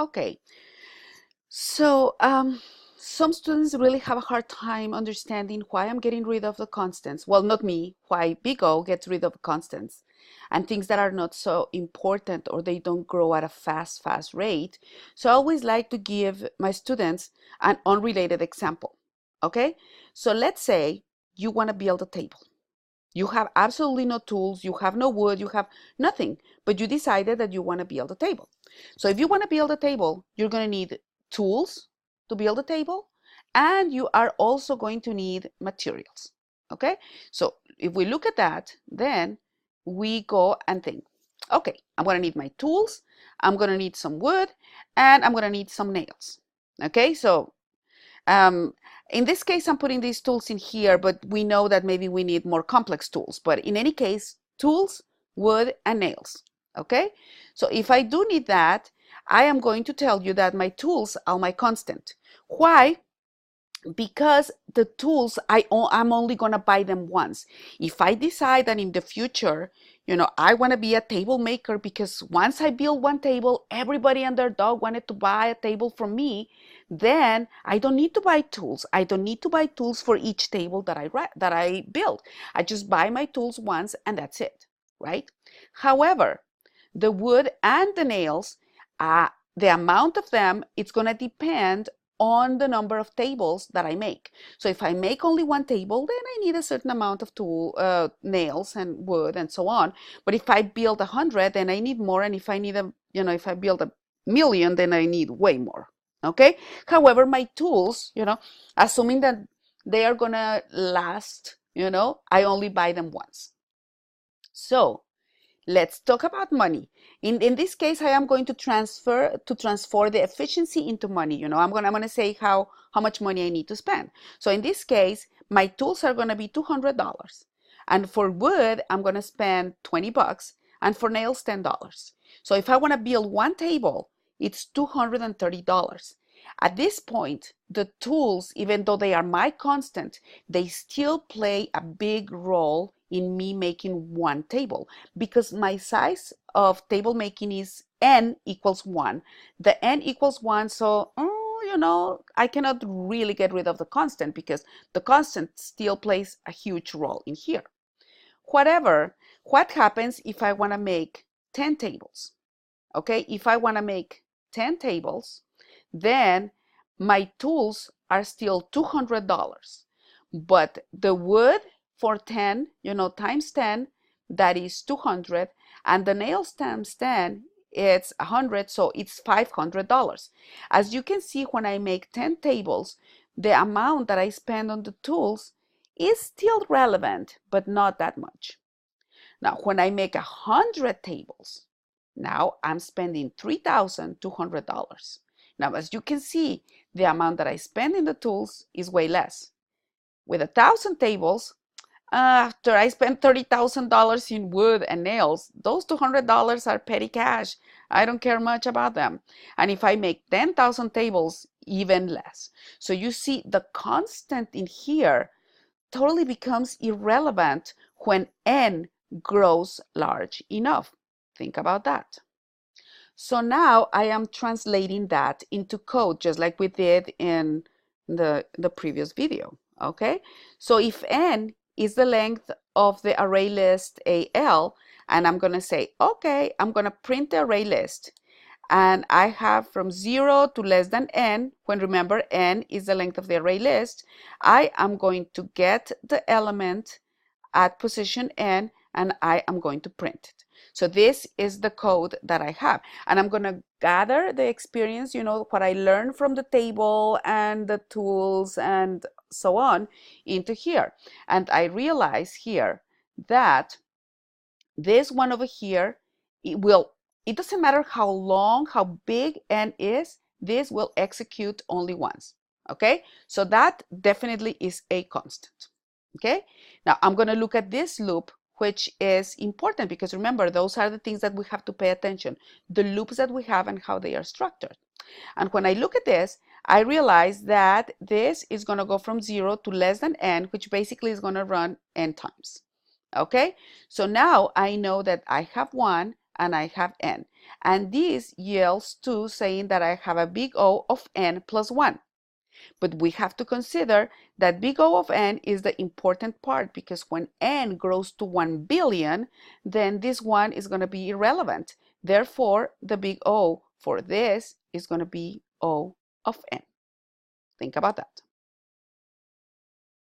Okay, so some students really have a hard time understanding why I'm getting rid of the constants. Well, not me, why BigO gets rid of constants and things that are not so important or they don't grow at a fast rate. So I always like to give my students an unrelated example. Okay, so let's say you want to build a table. You have absolutely no tools, you have no wood, you have nothing, but you decided that you want to build a table. So if you want to build a table, you're going to need tools to build a table, and you are also going to need materials. Okay? So if we look at that, then we go and think, okay, I'm going to need my tools, I'm going to need some wood, and I'm going to need some nails. Okay? So um, in this case, I'm putting these tools in here, but we know that maybe we need more complex tools. But in any case, tools, wood, and nails. Okay? So if I do need that, I am going to tell you that my tools are my constant. Why? Because the tools, I'm only going to buy them once. If I decide that in the future, I want to be a table maker because once I build one table, everybody and their dog wanted to buy a table from me, then I don't need to buy tools. I don't need to buy tools for each table that I build. I just buy my tools once and that's it, right? However, the wood and the nails, the amount of them, it's going to depend on the number of tables that I make. So if I make only one table, then I need a certain amount of nails and wood and so on. But if I build 100, then I need more. And if I need if I build 1,000,000, then I need way more. Okay. However, my tools, assuming that they are gonna last, I only buy them once. So let's talk about money. In this case, I am going to transfer the efficiency into money. I'm gonna say how much money I need to spend. So in this case, my tools are gonna be $200, and for wood, I'm gonna spend $20, and for nails, $10. So if I want to build one table, it's $230. At this point, the tools, even though they are my constant, they still play a big role in me making one table because my size of table making is n equals 1. The n equals 1, so I cannot really get rid of the constant because the constant still plays a huge role in here. What happens if I want to make 10 tables? Okay, if I want to make 10 tables, then my tools are still $200, but the wood for 10, times 10, that is 200, and the nails times 10, it's 100, so it's $500. As you can see, when I make 10 tables, the amount that I spend on the tools is still relevant, but not that much. Now, when I make 100 tables, now I'm spending $3,200. Now, as you can see, the amount that I spend in the tools is way less. With 1,000 tables, after I spend $30,000 in wood and nails, those $200 are petty cash. I don't care much about them. And if I make 10,000 tables, even less. So you see the constant in here totally becomes irrelevant when n grows large enough. Think about that. So now I am translating that into code, just like we did in the previous video, okay? So if n is the length of the array list AL, and I'm gonna say, okay, I'm gonna print the array list, and I have from 0 to less than n, when remember n is the length of the array list, I am going to get the element at position n, and I am going to print it. So this is the code that I have, and I'm going to gather the experience, what I learned from the table and the tools and so on into here. And I realize here that this one over here, it doesn't matter how long, how big n is, this will execute only once. Okay, so that definitely is a constant. Okay, now I'm going to look at this loop, which is important because remember, those are the things that we have to pay attention, the loops that we have and how they are structured. And when I look at this, I realize that this is going to go from 0 to less than n, which basically is going to run n times. Okay, so now I know that I have 1, and I have n. And this yields to saying that I have a big O of n plus 1. But we have to consider that big O of n is the important part, because when n grows to 1 billion, then this one is going to be irrelevant. Therefore, the big O for this is going to be O of n. Think about that.